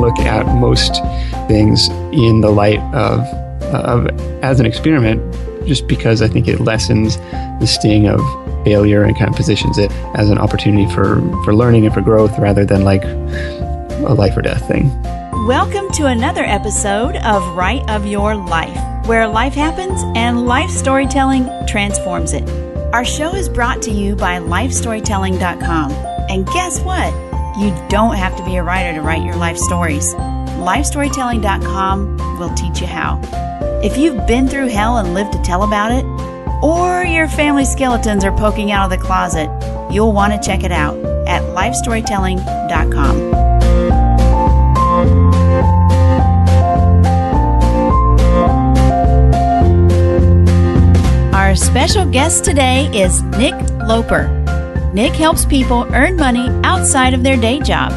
look at most things in the light of as an experiment, just because I think it lessens the sting of failure and kind of positions it as an opportunity for learning and for growth rather than like a life or death thing. Welcome to another episode of Right of Your Life, where life happens and life storytelling transforms it. Our show is brought to you by lifestorytelling.com. And guess what? You don't have to be a writer to write your life stories. Lifestorytelling.com will teach you how. If you've been through hell and lived to tell about it, or your family skeletons are poking out of the closet, you'll want to check it out at lifestorytelling.com. Our special guest today is Nick Loper. Nick helps people earn money outside of their day job.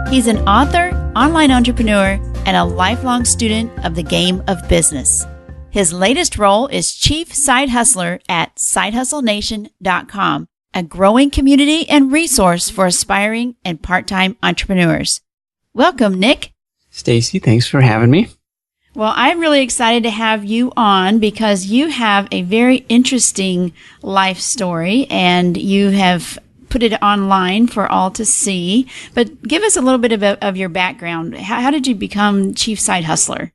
He's an author, online entrepreneur, and a lifelong student of the game of business. His latest role is Chief Side Hustler at sidehustlenation.com, a growing community and resource for aspiring and part-time entrepreneurs. Welcome, Nick. Stacy, thanks for having me. Well, I'm really excited to have you on because you have a very interesting life story and you have put it online for all to see. But give us a little bit of your background. How did you become Chief Side Hustler?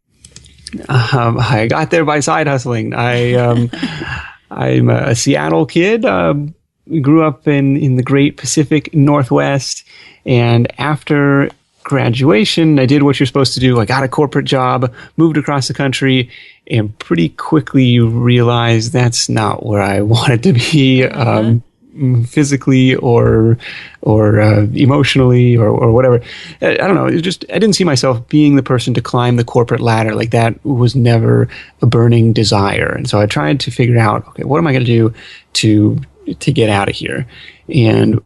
I got there by side hustling. I'm a Seattle kid. Grew up in the great Pacific Northwest. And after graduation, I did what you're supposed to do. I got a corporate job, moved across the country, and pretty quickly realized that's not where I wanted to be, physically or emotionally or whatever. I don't know. I didn't see myself being the person to climb the corporate ladder. Like that was never a burning desire. And so I tried to figure out, okay, what am I going to do to get out of here? And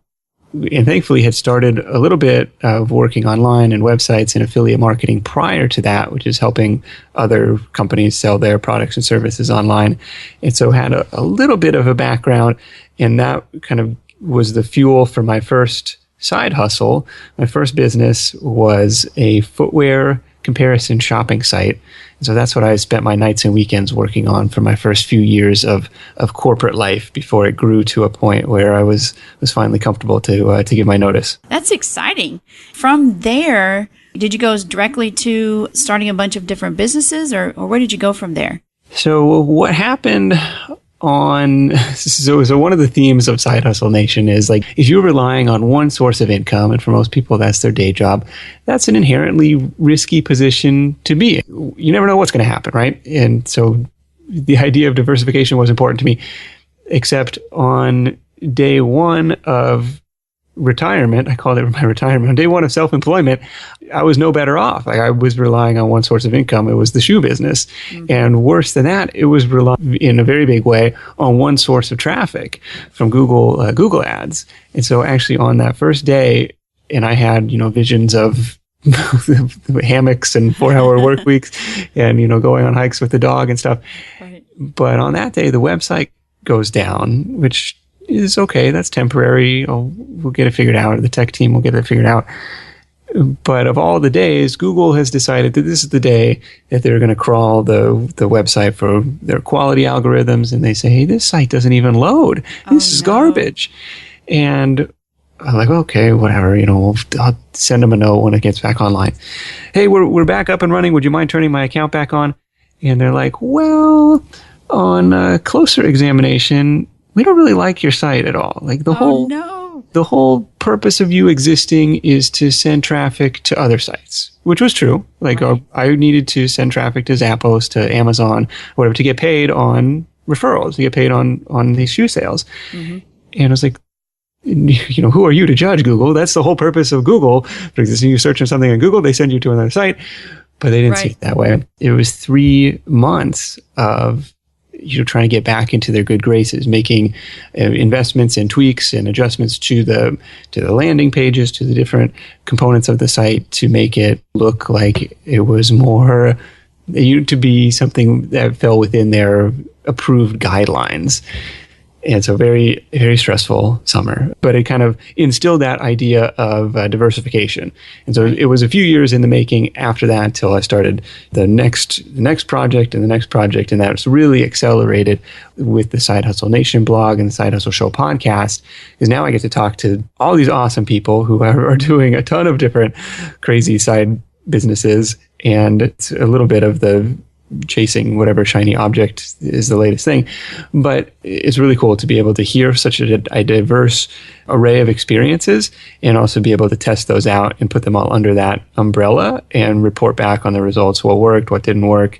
thankfully had started a little bit of working online and websites and affiliate marketing prior to that, which is helping other companies sell their products and services online. And so had a little bit of a background, and that kind of was the fuel for my first side hustle. My first business was a footwear comparison shopping site. And so that's what I spent my nights and weekends working on for my first few years of corporate life before it grew to a point where I was finally comfortable to give my notice. That's exciting. From there, did you go directly to starting a bunch of different businesses or where did you go from there? So what happened so one of the themes of Side Hustle Nation is like, if you're relying on one source of income, and for most people that's their day job, that's an inherently risky position to be in. You never know what's going to happen, right? And so the idea of diversification was important to me, except on day one of retirement, I called it my retirement. On day one of self-employment, I was no better off. Like I was relying on one source of income. It was the shoe business. Mm-hmm. And worse than that, it was relying in a very big way on one source of traffic from Google ads. And so actually on that first day, and I had, visions of hammocks and 4-hour work weeks and, going on hikes with the dog and stuff. Right. But on that day, the website goes down, which is okay. That's temporary. We'll get it figured out. The tech team will get it figured out. But of all the days, Google has decided that this is the day that they're going to crawl the website for their quality algorithms. And they say, hey, this site doesn't even load. This is garbage. And I'm like, okay, whatever. I'll send them a note when it gets back online. Hey, we're back up and running. Would you mind turning my account back on? And they're like, well, on a closer examination, we don't really like your site at all. Like the whole purpose of you existing is to send traffic to other sites, which was true. Like I needed to send traffic to Zappos, to Amazon, whatever, to get paid on referrals, to get paid on these shoe sales. Mm-hmm. And I was like, who are you to judge, Google? That's the whole purpose of Google. For existing, you're searching something on Google, they send you to another site. But they didn't see it that way. It was 3 months of trying to get back into their good graces, making investments and tweaks and adjustments to the landing pages, to the different components of the site to make it look like it was more to be something that fell within their approved guidelines. And so very, very stressful summer, but it kind of instilled that idea of diversification. And so it was a few years in the making after that until I started the next project and the next project. And that's really accelerated with the Side Hustle Nation blog and the Side Hustle Show podcast, because now I get to talk to all these awesome people who are doing a ton of different crazy side businesses. And it's a little bit of the chasing whatever shiny object is the latest thing. But it's really cool to be able to hear such a diverse array of experiences and also be able to test those out and put them all under that umbrella and report back on the results, what worked, what didn't work,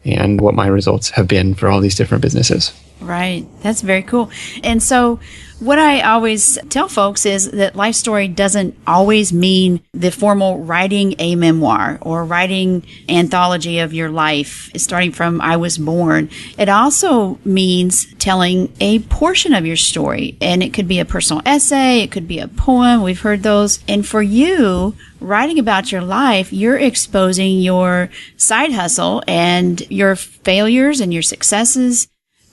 and what my results have been for all these different businesses. Right. That's very cool. And so what I always tell folks is that life story doesn't always mean the formal writing a memoir or writing anthology of your life, starting from I was born. It also means telling a portion of your story. And it could be a personal essay. It could be a poem. We've heard those. And for you, writing about your life, you're exposing your side hustle and your failures and your successes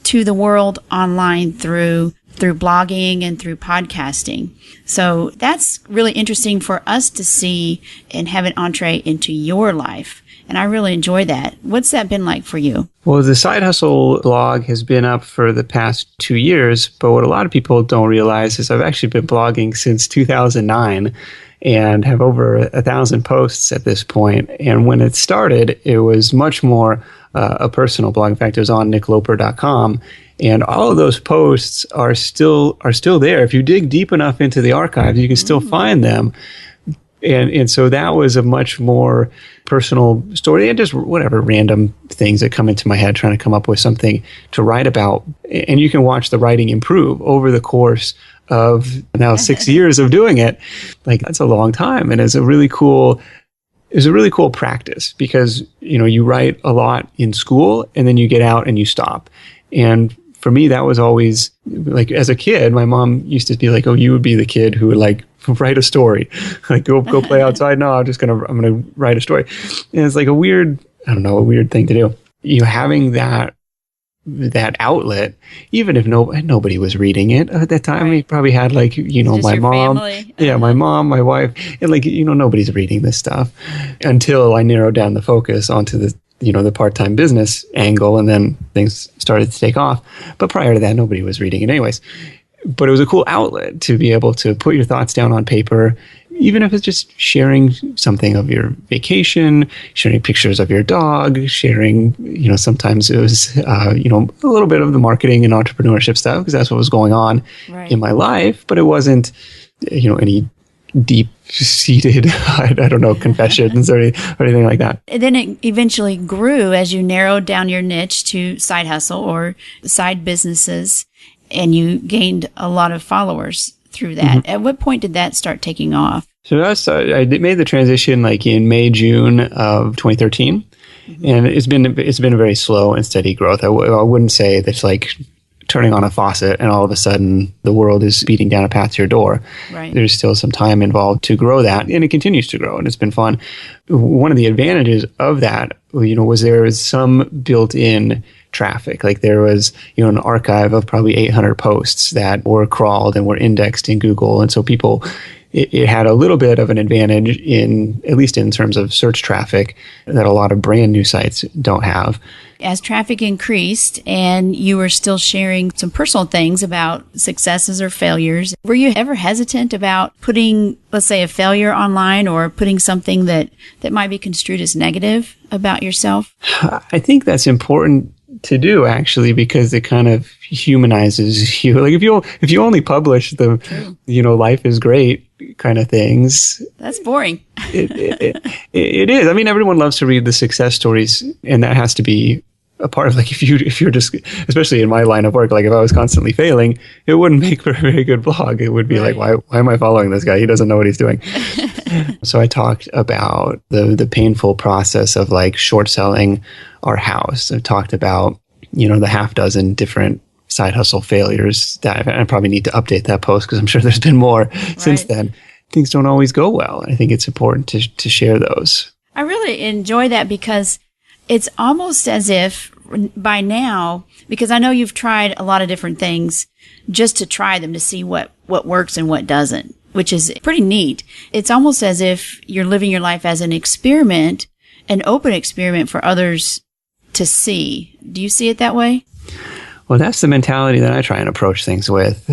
to the world online through blogging and through podcasting. So that's really interesting for us to see and have an entree into your life. And I really enjoy that. What's that been like for you? Well, the Side Hustle blog has been up for the past 2 years, but what a lot of people don't realize is I've actually been blogging since 2009 and have over 1,000 posts at this point. And when it started, it was much more a personal blog. In fact, it was on nickloper.com. And all of those posts are still there. If you dig deep enough into the archives, you can still find them. And so that was a much more personal story and just whatever random things that come into my head, trying to come up with something to write about. And you can watch the writing improve over the course of now 6 years of doing it. Like, that's a long time. And it's a really cool practice because, you write a lot in school and then you get out and you stop. And for me, that was always like, as a kid, my mom used to be like, "Oh, you would be the kid who would like write a story, like go play outside." No, I'm going to write a story. And it's like a weird thing to do. Having that outlet, even if nobody was reading it at that time. Right. We probably had like, my mom, my mom, my wife, and like, nobody's reading this stuff until I narrowed down the focus onto the part-time business angle, and then things started to take off. But prior to that, nobody was reading it anyways. But it was a cool outlet to be able to put your thoughts down on paper, even if it's just sharing something of your vacation, sharing pictures of your dog, sharing, sometimes it was, a little bit of the marketing and entrepreneurship stuff, because that's what was going on in my life. But it wasn't, any deep-seated, I don't know, confessions or anything like that. And then it eventually grew as you narrowed down your niche to side hustle or side businesses, and you gained a lot of followers through that. Mm-hmm. At what point did that start taking off? So I made the transition like in May, June of 2013, mm-hmm. and it's been a very slow and steady growth. I wouldn't say that's like turning on a faucet and all of a sudden the world is beating down a path to your door. Right. There's still some time involved to grow that, and it continues to grow, and it's been fun. One of the advantages of that, was there was some built-in traffic. Like there was, an archive of probably 800 posts that were crawled and were indexed in Google, and so people, it had a little bit of an advantage at least in terms of search traffic that a lot of brand new sites don't have. As traffic increased and you were still sharing some personal things about successes or failures, were you ever hesitant about putting, let's say, a failure online or putting something that might be construed as negative about yourself? I think that's important to do, actually, because it kind of humanizes you. Like if you only publish the, life is great kind of things. That's boring. It is. I mean, everyone loves to read the success stories, and that has to be a part of, like, if you're just, especially in my line of work, like if I was constantly failing, it wouldn't make for a very good blog. It would be right. Like, why am I following this guy? He doesn't know what he's doing. So I talked about the painful process of like short selling our house. I talked about, the half dozen different side hustle failures that I probably need to update that post because I'm sure there's been more since then. Things don't always go well. I think it's important to share those. I really enjoy that because it's almost as if by now, because I know you've tried a lot of different things, just to try them to see what works and what doesn't, which is pretty neat. It's almost as if you're living your life as an experiment, an open experiment for others to see. Do you see it that way? Well, that's the mentality that I try and approach things with,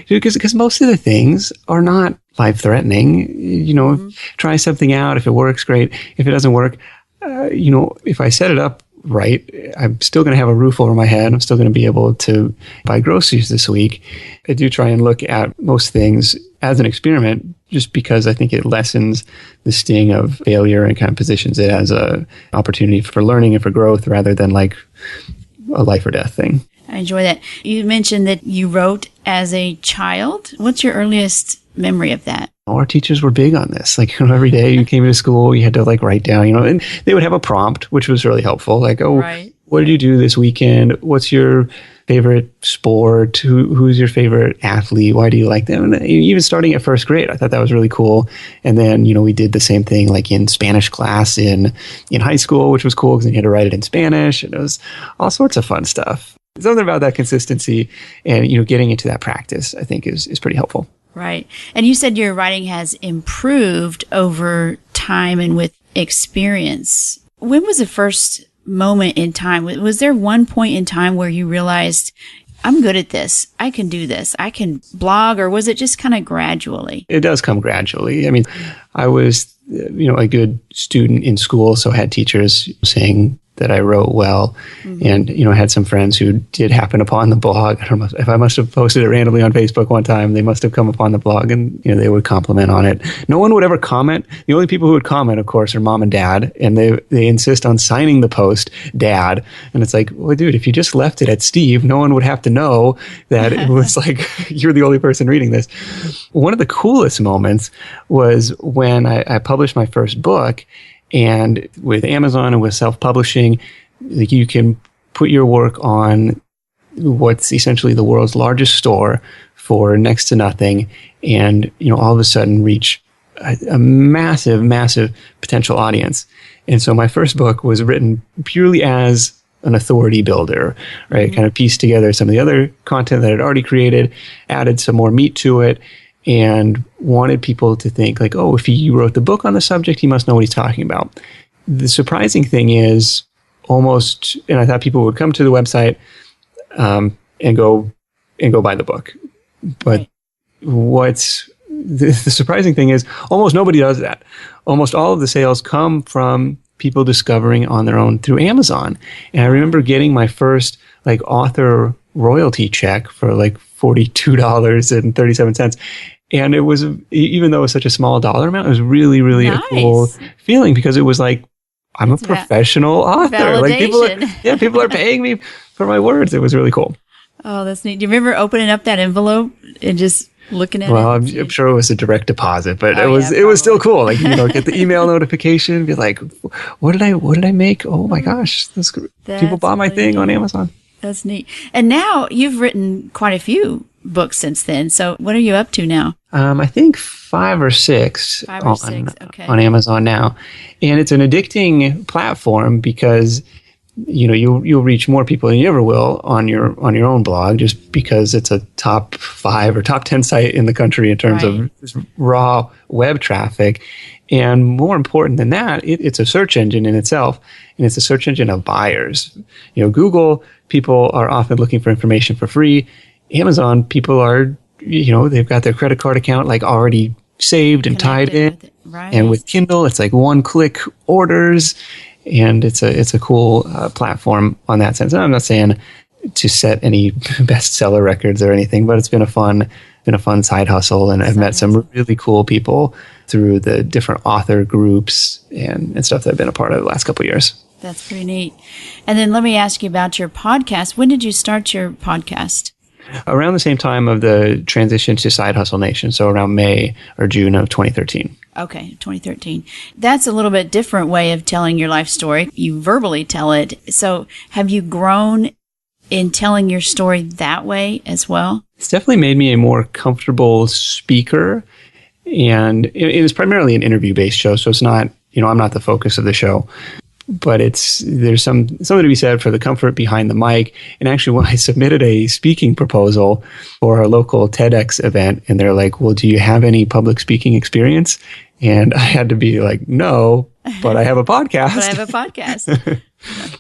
because most of the things are not life-threatening. Try something out. If it works, great. If it doesn't work, if I set it up right, I'm still going to have a roof over my head. I'm still going to be able to buy groceries this week. I do try and look at most things as an experiment, just because I think it lessens the sting of failure and kind of positions it as an opportunity for learning and for growth rather than like a life or death thing. I enjoy that. You mentioned that you wrote as a child. What's your earliest memory of that? Our teachers were big on this. Like, every day you came into school, you had to write down, and they would have a prompt, which was really helpful. Like, right. What did you do this weekend? What's your favorite sport? Who's your favorite athlete? Why do you like them? And even starting at first grade, I thought that was really cool. And then, we did the same thing like in Spanish class in high school, which was cool because then you had to write it in Spanish, and it was all sorts of fun stuff. Something about that consistency and, getting into that practice, I think is pretty helpful. Right. And you said your writing has improved over time and with experience. When was the first moment in time? Was there one point in time where you realized, I'm good at this, I can do this, I can blog, or was it just kind of gradually? It does come gradually. I mean, I was, a good student in school, so I had teachers saying that I wrote well. Mm-hmm. And, I had some friends who did happen upon the blog. I don't know if I must have posted it randomly on Facebook one time. They must have come upon the blog and, they would compliment on it. No one would ever comment. The only people who would comment, of course, are mom and dad. And they insist on signing the post, Dad. And it's like, well, dude, if you just left it at Steve, no one would have to know that it was like, you're the only person reading this. One of the coolest moments was when I published my first book. And with Amazon and with self-publishing, like, you can put your work on what's essentially the world's largest store for next to nothing, and all of a sudden reach a massive, massive potential audience. And so my first book was written purely as an authority builder, right? Mm-hmm. Kind of pieced together some of the other content that I'd already created, added some more meat to it, and wanted people to think like, oh, if he wrote the book on the subject, he must know what he's talking about. The surprising thing is and I thought people would come to the website and go buy the book. But what's the surprising thing is almost nobody does that. Almost all of the sales come from people discovering on their own through Amazon. And I remember getting my first author royalty check for $42.37. And it was, even though it was such a small dollar amount, it was really, really nice. A cool feeling, because it was like, I'm a professional author. Validation. People are paying me for my words. It was really cool. Oh, that's neat. Do you remember opening up that envelope and just looking at it? Well, I'm sure it was a direct deposit, but it was still cool. Like, get the email notification, be like, what did I make? Oh my gosh, people bought my thing on Amazon. That's neat. And now you've written quite a few books since then. So what are you up to now? I think 5 or 6 okay. on Amazon now. And it's an addicting platform because you'll reach more people than you ever will on your own blog, just because it's a top 5 or top 10 site in the country in terms of raw web traffic. And more important than that, it's a search engine in itself, and it's a search engine of buyers. Google, people are often looking for information for free. Amazon, people are, they've got their credit card account already saved and tied in. Right. And with Kindle, it's one-click orders. And it's a cool platform on that sense. And I'm not saying to set any bestseller records or anything, but it's been a fun side hustle, and I've met some really cool people through the different author groups and stuff that I've been a part of the last couple of years. That's pretty neat. And then let me ask you about your podcast. When did you start your podcast? Around the same time of the transition to Side Hustle Nation, so around May or June of 2013. Okay, 2013. That's a little bit different way of telling your life story. You verbally tell it. So have you grown in telling your story that way as well? It's definitely made me a more comfortable speaker. And it is primarily an interview-based show, so it's not, I'm not the focus of the show. but there's something to be said for the comfort behind the mic. And actually, when I submitted a speaking proposal for a local TEDx event, and they're like, well, do you have any public speaking experience? And I had to be like, no, but I have a podcast. But I have a podcast.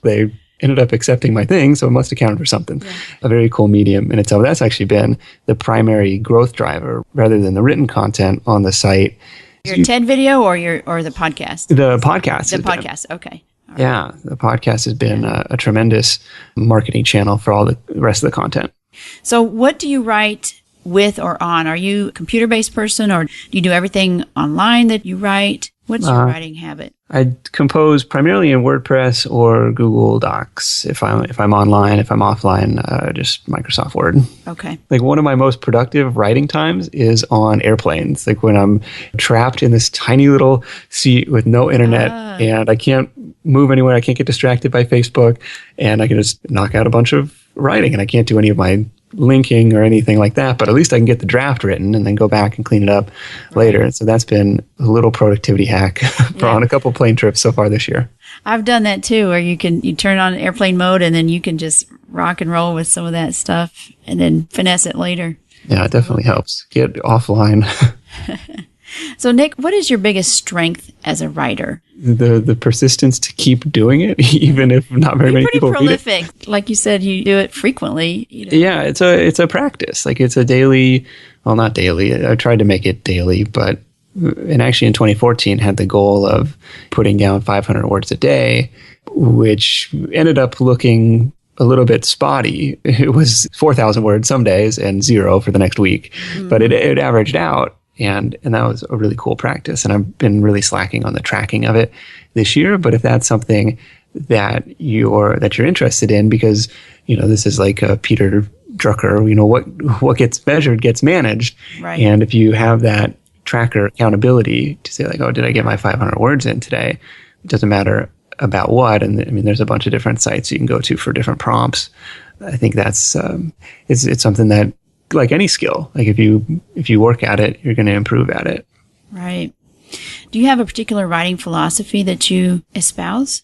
They ended up accepting my thing, so it must have counted for something. Yeah. A very cool medium in itself. That's actually been the primary growth driver rather than the written content on the site. Your TED video or the podcast? The podcast. The podcast. Okay. Right. Yeah. The podcast has been a tremendous marketing channel for all the rest of the content. So what do you write with or on? Are you a computer-based person, or do you do everything online that you write? What's your writing habit? I compose primarily in WordPress or Google Docs. If I'm online, if I'm offline, just Microsoft Word. Okay. Like one of my most productive writing times is on airplanes. Like when I'm trapped in this tiny little seat with no internet and I can't move anywhere. I can't get distracted by Facebook, and I can just knock out a bunch of writing, and I can't do any of my linking or anything like that, but at least I can get the draft written and then go back and clean it up later. And so that's been a little productivity hack on a couple plane trips so far this year. I've done that too, where you turn on airplane mode and then you can just rock and roll with some of that stuff and then finesse it later. Yeah, it definitely helps. Get offline. So Nick, what is your biggest strength as a writer? The persistence to keep doing it, even if not very many people read it. You're pretty prolific. Like you said, you do it frequently. Yeah, it's a practice. Like it's a daily, well, not daily. I tried to make it daily, and actually in 2014 had the goal of putting down 500 words a day, which ended up looking a little bit spotty. It was 4,000 words some days and 0 for the next week, but it averaged out. And that was a really cool practice. And I've been really slacking on the tracking of it this year. But if that's something that you're interested in, because, this is like a Peter Drucker, what gets measured gets managed. Right. And if you have that tracker accountability to say like, oh, did I get my 500 words in today? It doesn't matter about what. And there's a bunch of different sites you can go to for different prompts. I think that's, it's something that, like any skill, like if you work at it, you're going to improve at it. Right. Do you have a particular writing philosophy that you espouse?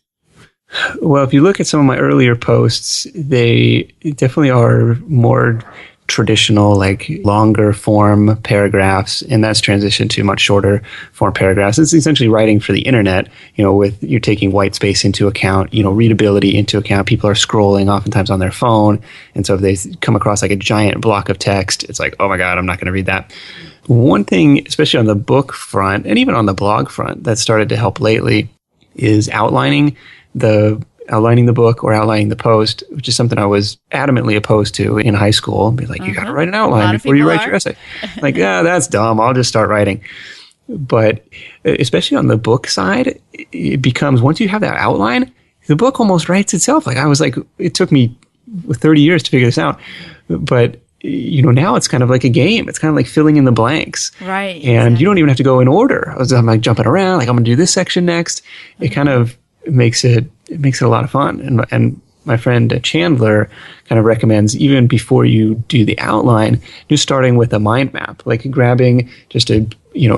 Well, if you look at some of my earlier posts, they definitely are more traditional, like longer form paragraphs, and that's transitioned to much shorter form paragraphs. It's essentially writing for the internet, with you're taking white space into account, readability into account. People are scrolling oftentimes on their phone. And so if they come across like a giant block of text, it's like, oh my God, I'm not going to read that. One thing, especially on the book front and even on the blog front, that started to help lately is outlining the book or outlining the post, which is something I was adamantly opposed to in high school. Be like, you got to write an outline before you write your essay. Like, yeah, that's dumb. I'll just start writing. But especially on the book side, it becomes, once you have that outline, the book almost writes itself. Like I was like, it took me 30 years to figure this out. But now it's kind of like a game. It's kind of like filling in the blanks. Right. And exactly. You don't even have to go in order. I'm like jumping around, like I'm going to do this section next. It kind of makes it a lot of fun. And my friend Chandler kind of recommends, even before you do the outline, just starting with a mind map, like grabbing just a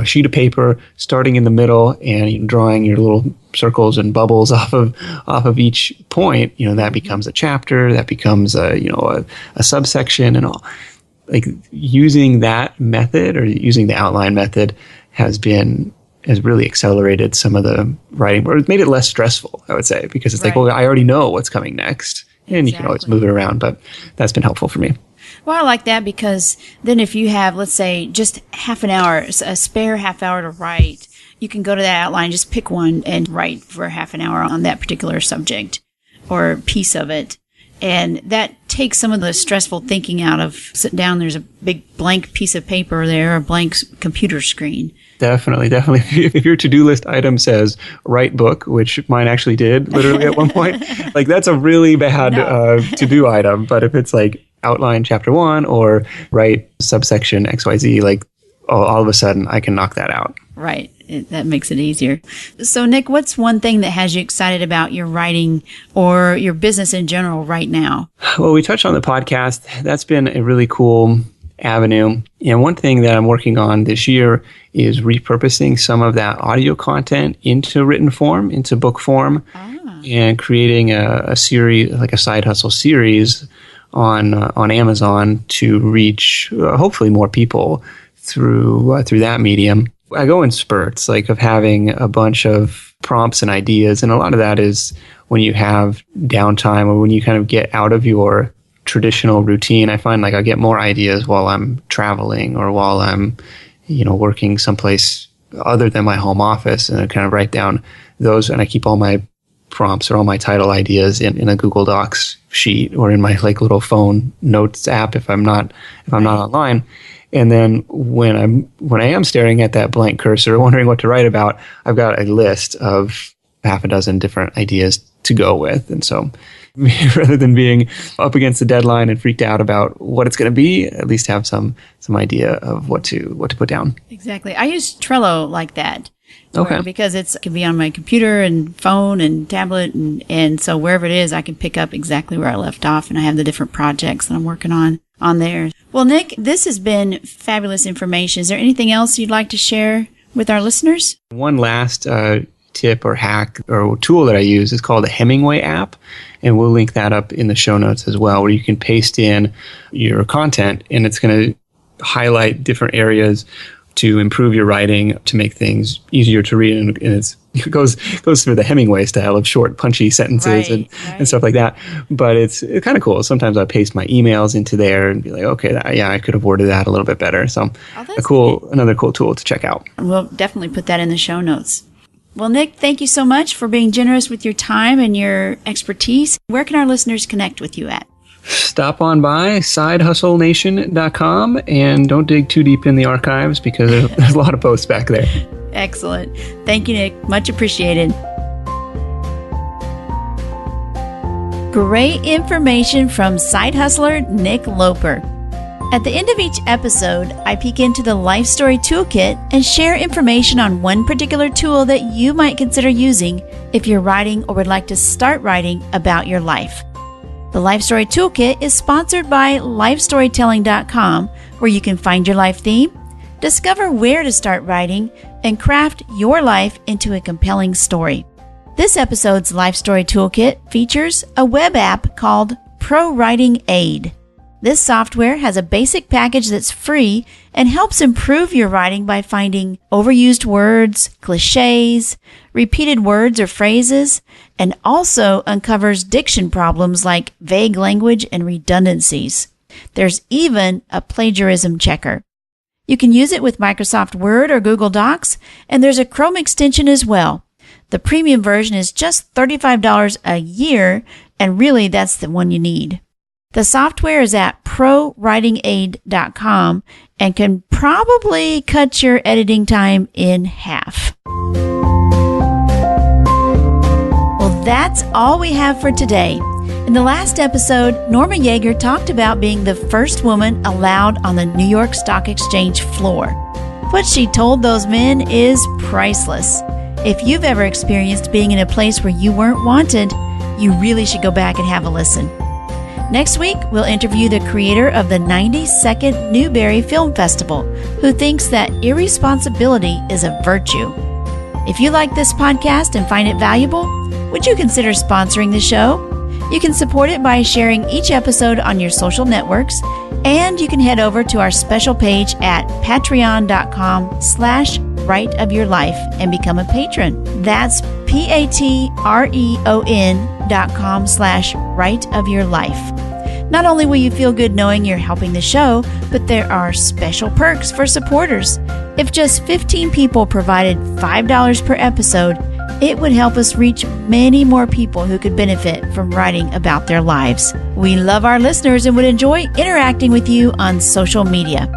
sheet of paper, starting in the middle and drawing your little circles and bubbles off of each point. That becomes a chapter, that becomes a subsection and all. Like using that method or using the outline method has really accelerated some of the writing, or it's made it less stressful, I would say, because it's like, well, I already know what's coming next. And you can always move it around, but that's been helpful for me. Well, I like that because then if you have, let's say, just half an hour, a spare half hour to write, you can go to that outline, just pick one and write for half an hour on that particular subject or piece of it. And that takes some of the stressful thinking out of sit down, there's a big blank piece of paper there, a blank computer screen. Definitely. If your to-do list item says write book, which mine actually did literally at one point, like that's a really bad to-do item. But if it's like outline chapter 1 or write subsection XYZ, like all of a sudden I can knock that out. Right. That makes it easier. So Nick, what's one thing that has you excited about your writing or your business in general right now? Well, we touched on the podcast. That's been a really cool avenue. And one thing that I'm working on this year is repurposing some of that audio content into written form, into book form. and creating a series, like a side hustle series on Amazon to reach hopefully more people through that medium. I go in spurts, like of having a bunch of prompts and ideas, and a lot of that is when you have downtime or when you kind of get out of your traditional routine. I find like I get more ideas while I'm traveling or while I'm, working someplace other than my home office, and I kind of write down those, and I keep all my prompts or all my title ideas in a Google Docs sheet or in my like little phone notes app if I'm not online. And then when I am staring at that blank cursor, wondering what to write about, I've got a list of half a dozen different ideas to go with. And so rather than being up against the deadline and freaked out about what it's going to be, at least have some idea of what to put down. Exactly. I use Trello like that. Okay. Because it can be on my computer and phone and tablet. And so wherever it is, I can pick up exactly where I left off. And I have the different projects that I'm working on there. Well, Nick, this has been fabulous information. Is there anything else you'd like to share with our listeners? One last tip or hack or tool that I use is called the Hemingway App. And we'll link that up in the show notes as well, where you can paste in your content and it's going to highlight different areas to improve your writing, to make things easier to read. And it goes through the Hemingway style of short, punchy sentences and stuff like that. But it's kind of cool. Sometimes I paste my emails into there and be like, okay, I could have worded that a little bit better. So another cool tool to check out. We'll definitely put that in the show notes. Well, Nick, thank you so much for being generous with your time and your expertise. Where can our listeners connect with you at? Stop on by sidehustlenation.com and don't dig too deep in the archives because there's a lot of posts back there. Excellent. Thank you, Nick. Much appreciated. Great information from side hustler Nick Loper. At the end of each episode, I peek into the Life Story Toolkit and share information on one particular tool that you might consider using if you're writing or would like to start writing about your life. The Life Story Toolkit is sponsored by lifestorytelling.com, where you can find your life theme, discover where to start writing, and craft your life into a compelling story. This episode's Life Story Toolkit features a web app called Pro Writing Aid. This software has a basic package that's free and helps improve your writing by finding overused words, cliches, repeated words or phrases, and also uncovers diction problems like vague language and redundancies. There's even a plagiarism checker. You can use it with Microsoft Word or Google Docs, and there's a Chrome extension as well. The premium version is just $35 a year, and really that's the one you need. The software is at prowritingaid.com and can probably cut your editing time in half. Well, that's all we have for today. In the last episode, Norma Yeager talked about being the first woman allowed on the New York Stock Exchange floor. What she told those men is priceless. If you've ever experienced being in a place where you weren't wanted, you really should go back and have a listen. Next week, we'll interview the creator of the 92nd Newbery Film Festival, who thinks that irresponsibility is a virtue. If you like this podcast and find it valuable, would you consider sponsoring the show? You can support it by sharing each episode on your social networks, and you can head over to our special page at patreon.com/rightofyourlife and become a patron. That's patreon.com/rightofyourlife. Not only will you feel good knowing you're helping the show, but there are special perks for supporters. If just 15 people provided $5 per episode, it would help us reach many more people who could benefit from writing about their lives. We love our listeners and would enjoy interacting with you on social media.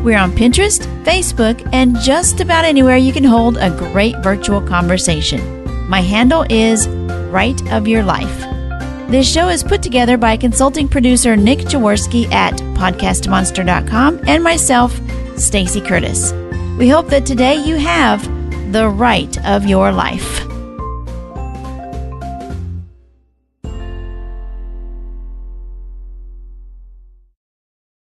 We're on Pinterest, Facebook, and just about anywhere you can hold a great virtual conversation. My handle is Right of Your Life. This show is put together by consulting producer Nick Jaworski at podcastmonster.com and myself, Stacey Curtis. We hope that today you have the right of your life.